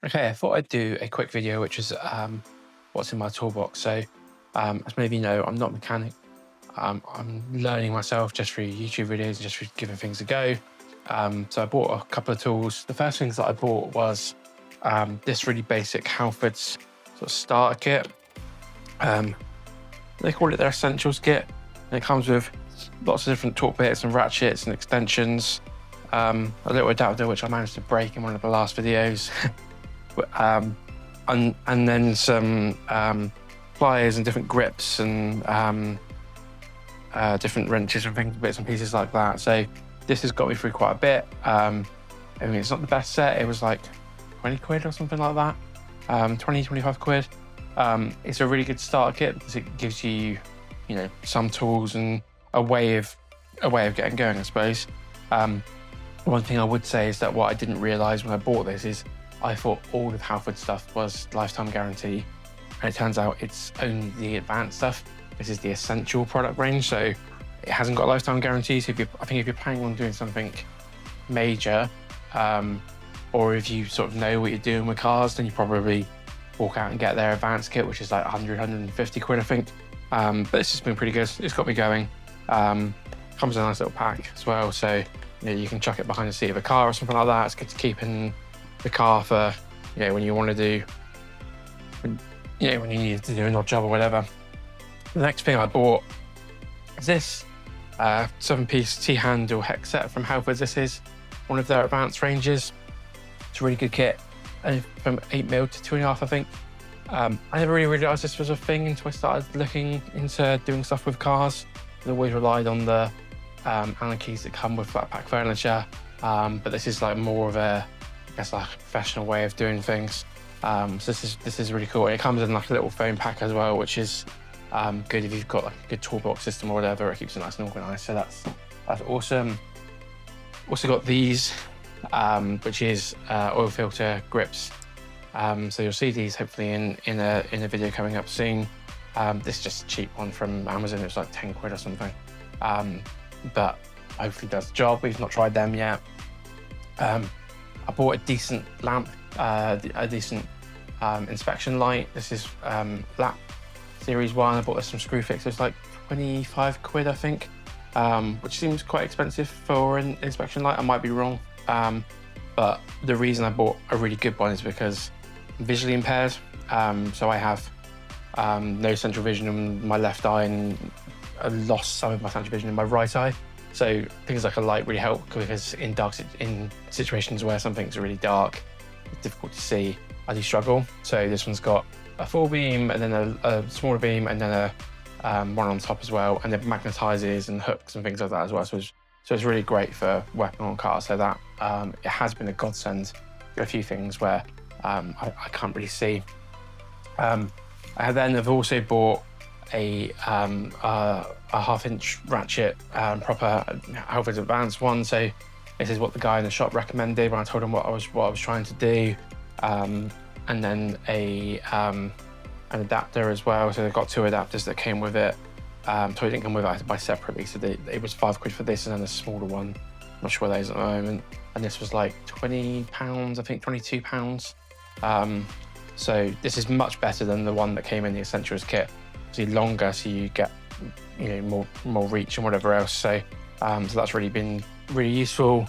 Okay, I thought I'd do a quick video, which is what's in my toolbox. So, as many of you know, I'm not a mechanic. I'm learning myself just through YouTube videos, just through giving things a go. So I bought a couple of tools. The first things that I bought was this really basic Halfords sort of starter kit. They call it their essentials kit. And it comes with lots of different torque bits and ratchets and extensions. A little adapter, which I managed to break in one of the last videos. And then some pliers and different grips and different wrenches and things, bits and pieces like that. So this has got me through quite a bit. I mean, it's not the best set. It was like 20 quid or something like that. 20, 25 quid. It's a really good starter kit because it gives you, you know, some tools and a way of getting going, I suppose. One thing I would say is that what I didn't realise when I bought this is I thought all of Halford stuff was lifetime guarantee, and it turns out it's only the advanced stuff. This is the essential product range, so it hasn't got a lifetime guarantee. So I think if you're planning on doing something major, or if you sort of know what you're doing with cars, then you probably walk out and get their advanced kit, which is like 100, 150 quid, I think. But this has been pretty good. It's got me going. Comes in a nice little pack as well, so you know, you can chuck it behind the seat of a car or something like that. It's good to keep in the car for, you know, when you want to do, when you need to do an odd job or whatever. The next thing I bought is this 7-piece T-handle hex set from Halfords. This is one of their advanced ranges. It's a really good kit, from 8mm to 2.5, I think. I never really realised this was a thing until I started looking into doing stuff with cars. I always relied on the Allen keys that come with flat pack furniture, but this is like more of a, I guess, like a professional way of doing things. So this is really cool. And it comes in like a little foam pack as well, which is good if you've got like a good toolbox system or whatever. It keeps it nice and organised. So that's awesome. Also got these, which is oil filter grips. So you'll see these hopefully in a video coming up soon. This is just a cheap one from Amazon. It was like 10 quid or something. But hopefully does the job. We've not tried them yet. I bought a decent lamp, a decent inspection light. This is Lap Series 1. I bought this from Screwfix. It was like 25 quid, I think, which seems quite expensive for an inspection light. I might be wrong. But the reason I bought a really good one is because I'm visually impaired. So I have no central vision in my left eye, and I lost some of my central vision in my right eye. So things like a light really help, because in situations where something's really dark, it's difficult to see, I do struggle. So this one's got a full beam and then a smaller beam and then a one on top as well, and it magnetizes and hooks and things like that as well. So it's really great for working on cars. So that it has been a godsend. There are a few things where I can't really see. I then have also bought a 1/2-inch ratchet, proper Halfords advanced one. So this is what the guy in the shop recommended when I told him what I was trying to do. And then an adapter as well. So they've got 2 adapters that came with it. So it didn't come with it, I had to buy separately. So it was 5 quid for this and then a smaller one. I'm not sure what that is at the moment. And this was like £20, I think £22. So this is much better than the one that came in the Essentials kit. It's longer, so you get, you know, more reach and whatever else. So so that's really been really useful.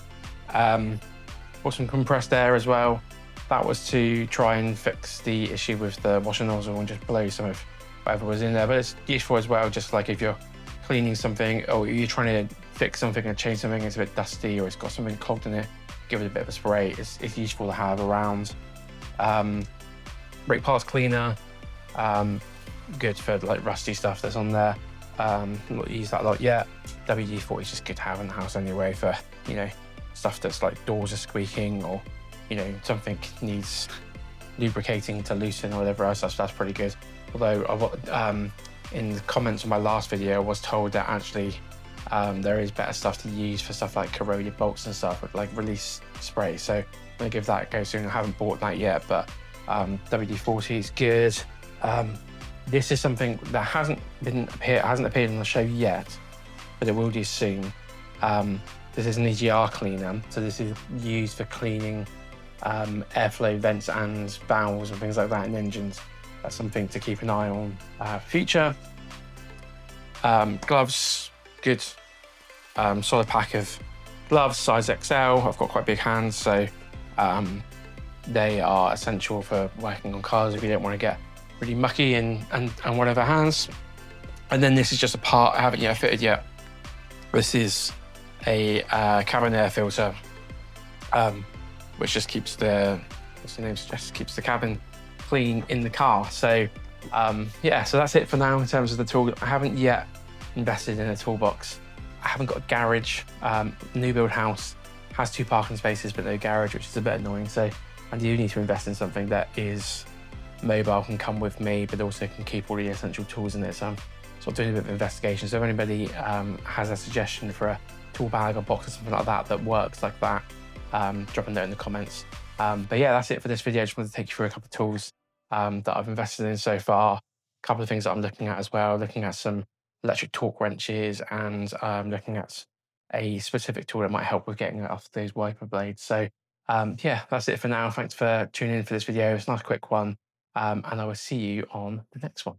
Bought some compressed air as well. That was to try and fix the issue with the washer nozzle and just blow some of whatever was in there. But it's useful as well, just like if you're cleaning something or you're trying to fix something and change something, it's a bit dusty or it's got something clogged in it, give it a bit of a spray. It's useful to have around. Brake parts cleaner, good for like rusty stuff that's on there. Not used that a lot yet. WD-40 is just good to have in the house anyway for, you know, stuff that's like doors are squeaking or, you know, something needs lubricating to loosen or whatever else. That's pretty good. Although in the comments on my last video, I was told that actually there is better stuff to use for stuff like corroded bolts and stuff, with like release spray. So I'm gonna give that a go soon. I haven't bought that yet, but WD-40 is good. This is something that hasn't appeared on the show yet, but it will do soon. This is an EGR cleaner, so this is used for cleaning airflow vents and valves and things like that in engines. That's something to keep an eye on future. Gloves, good solid pack of gloves, size XL. I've got quite big hands, so they are essential for working on cars if you don't want to get really mucky and whatever hands. And then this is just a part I haven't yet fitted yet. This is a cabin air filter, which just keeps the, what's the name, just keeps the cabin clean in the car. So yeah, so that's it for now in terms of the tool. I haven't yet invested in a toolbox. I haven't got a garage. New build house has 2 parking spaces but no garage, which is a bit annoying. So I do need to invest in something that is mobile, can come with me, but also can keep all the essential tools in it. So I'm sort of doing a bit of investigation. So if anybody has a suggestion for a tool bag or box or something like that that works like that, drop a note in the comments. But yeah, that's it for this video. I just wanted to take you through a couple of tools that I've invested in so far. A couple of things that I'm looking at as well, looking at some electric torque wrenches and looking at a specific tool that might help with getting off those wiper blades. So yeah, that's it for now. Thanks for tuning in for this video. It's a nice quick one. And I will see you on the next one.